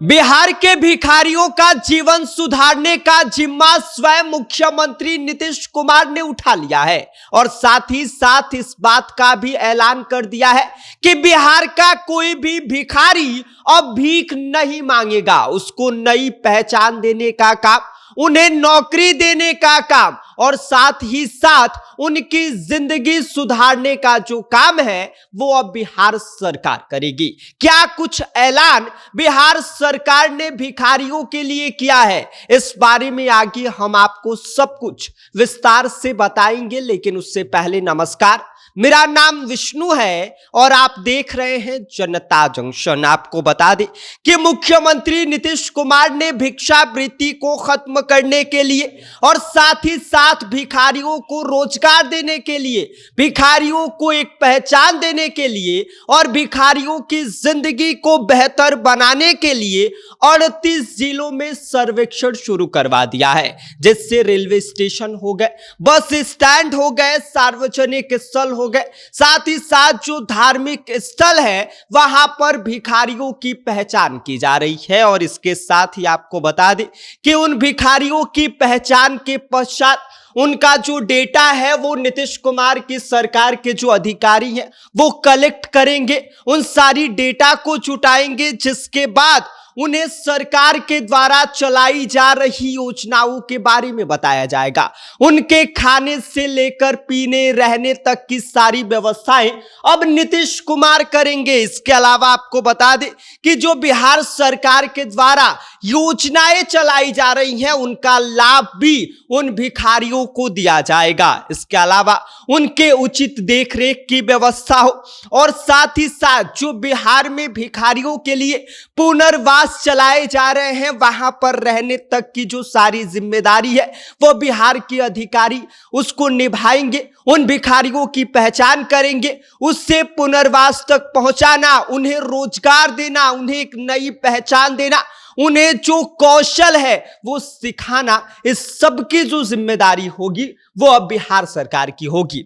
बिहार के भिखारियों का जीवन सुधारने का जिम्मा स्वयं मुख्यमंत्री नीतीश कुमार ने उठा लिया है और साथ ही साथ इस बात का भी ऐलान कर दिया है कि बिहार का कोई भी भिखारी अब भीख नहीं मांगेगा। उसको नई पहचान देने का काम, उन्हें नौकरी देने का काम और साथ ही साथ उनकी जिंदगी सुधारने का जो काम है वो अब बिहार सरकार करेगी। क्या कुछ ऐलान बिहार सरकार ने भिखारियों के लिए किया है, इस बारे में आगे हम आपको सब कुछ विस्तार से बताएंगे। लेकिन उससे पहले नमस्कार, मेरा नाम विष्णु है और आप देख रहे हैं जनता जंक्शन। आपको बता दें कि मुख्यमंत्री नीतीश कुमार ने भिक्षावृत्ति को खत्म करने के लिए और साथ ही साथ भिखारियों को रोजगार देने के लिए, भिखारियों को एक पहचान देने के लिए और भिखारियों की जिंदगी को बेहतर बनाने के लिए 38 जिलों में सर्वेक्षण शुरू करवा दिया है, जिससे रेलवे स्टेशन हो गए, बस स्टैंड हो गए, सार्वजनिक स्थल हो गए, साथ ही साथ जो धार्मिक स्थल है वहां पर भिखारियों की पहचान की जा रही है। और इसके साथ ही आपको बता दें कि उन भिखारियों की पहचान के पश्चात उनका जो डेटा है वो नीतीश कुमार की सरकार के जो अधिकारी हैं वो कलेक्ट करेंगे, उन सारी डेटा को जुटाएंगे, जिसके बाद उन्हें सरकार के द्वारा चलाई जा रही योजनाओं के बारे में बताया जाएगा। उनके खाने से लेकर पीने रहने तक की सारी व्यवस्थाएं अब नीतीश कुमार करेंगे। इसके अलावा आपको बता दें कि जो बिहार सरकार के द्वारा योजनाएं चलाई जा रही हैं उनका लाभ भी उन भिखारियों को दिया जाएगा। इसके अलावा उनके उचित देखरेख की व्यवस्था हो और साथ ही साथ जो बिहार में भिखारियों के लिए पुनर्वास चलाए जा रहे हैं वहां पर रहने तक की जो सारी जिम्मेदारी है वो बिहार के अधिकारी उसको निभाएंगे। उन भिखारियों की पहचान करेंगे, उससे पुनर्वास तक पहुंचाना, उन्हें रोजगार देना, उन्हें एक नई पहचान देना, उन्हें जो कौशल है वो सिखाना, इस सब की जो जिम्मेदारी होगी वो अब बिहार सरकार की होगी।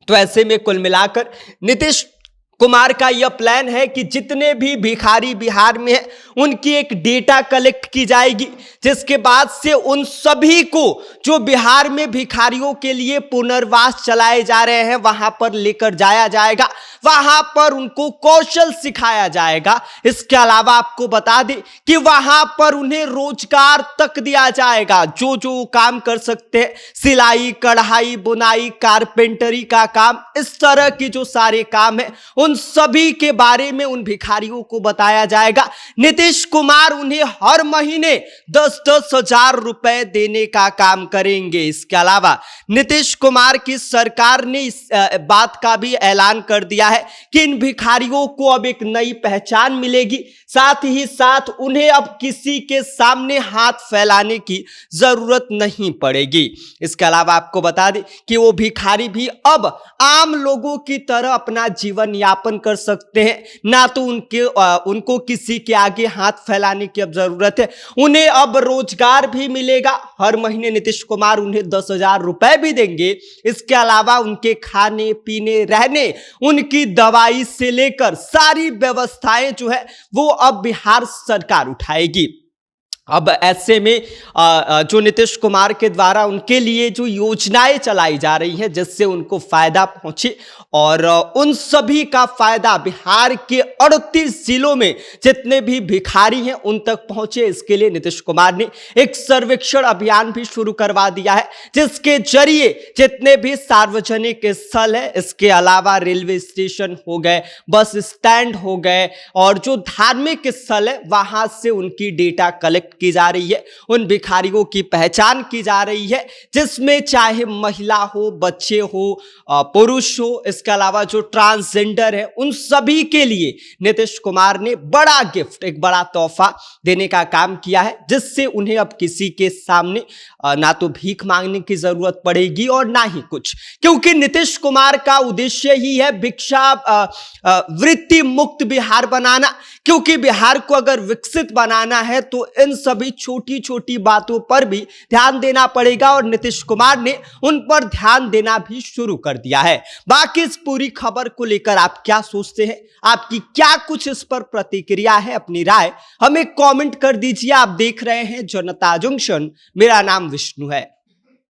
तो ऐसे में कुल मिलाकर नीतीश कुमार का यह प्लान है कि जितने भी भिखारी बिहार में हैं उनकी एक डेटा कलेक्ट की जाएगी, जिसके बाद से उन सभी को जो बिहार में भिखारियों के लिए पुनर्वास चलाए जा रहे हैं वहां पर लेकर जाया जाएगा, वहां पर उनको कौशल सिखाया जाएगा। इसके अलावा आपको बता दें कि वहां पर उन्हें रोजगार तक दिया जाएगा। जो जो काम कर सकते हैं, सिलाई, कढ़ाई, बुनाई, कारपेंटरी का काम, इस तरह की जो सारे काम है उन सभी के बारे में उन भिखारियों को बताया जाएगा। नीतीश कुमार उन्हें हर महीने 10-10 हजार रुपए देने का काम करेंगे। इसके अलावा नीतीश कुमार की सरकार ने इस बात का भी ऐलान कर दिया है कि इन भिखारियों को अब एक नई पहचान मिलेगी, साथ ही साथ उन्हें अब किसी के सामने हाथ फैलाने की जरूरत नहीं पड़ेगी। इसके अलावा आपको बता दें कि वो भिखारी भी अब आम लोगों की तरह अपना जीवन यापन कर सकते हैं, ना तो उनको किसी के आगे हाथ फैलाने की अब जरूरत है। उन्हें अब रोजगार भी मिलेगा, हर महीने नीतीश कुमार उन्हें 10,000 रुपए भी देंगे। इसके अलावा उनके खाने पीने रहने, उनकी दवाई से लेकर सारी व्यवस्थाएं जो है वो अब बिहार सरकार उठाएगी। अब ऐसे में जो नीतीश कुमार के द्वारा उनके लिए जो योजनाएं चलाई जा रही हैं जिससे उनको फायदा पहुंचे और उन सभी का फायदा बिहार के 38 जिलों में जितने भी भिखारी हैं उन तक पहुंचे, इसके लिए नीतीश कुमार ने एक सर्वेक्षण अभियान भी शुरू करवा दिया है, जिसके जरिए जितने भी सार्वजनिक स्थल है, इसके अलावा रेलवे स्टेशन हो गए, बस स्टैंड हो गए और जो धार्मिक स्थल है वहां से उनकी डेटा कलेक्ट की जा रही है, उन भिखारियों की पहचान की जा रही है, जिसमें चाहे महिला हो, बच्चे हो, पुरुष हो, इसके अलावा जो ट्रांसजेंडर है, उन सभी के लिए नीतीश कुमार ने बड़ा गिफ्ट, एक बड़ा तोहफा देने का काम किया है, जिससे उन्हें अब किसी के सामने ना तो भीख मांगने की जरूरत पड़ेगी और ना ही कुछ, क्योंकि नीतीश कुमार का उद्देश्य ही है भिक्षा वृत्ति मुक्त बिहार बनाना। क्योंकि बिहार को अगर विकसित बनाना है तो इन सब सभी छोटी छोटी बातों पर भी ध्यान देना पड़ेगा और नीतीश कुमार ने उन पर ध्यान देना भी शुरू कर दिया है। बाकी इस पूरी खबर को लेकर आप क्या सोचते हैं, आपकी क्या कुछ इस पर प्रतिक्रिया है, अपनी राय हमें कमेंट कर दीजिए। आप देख रहे हैं जनता जंक्शन, मेरा नाम विष्णु है।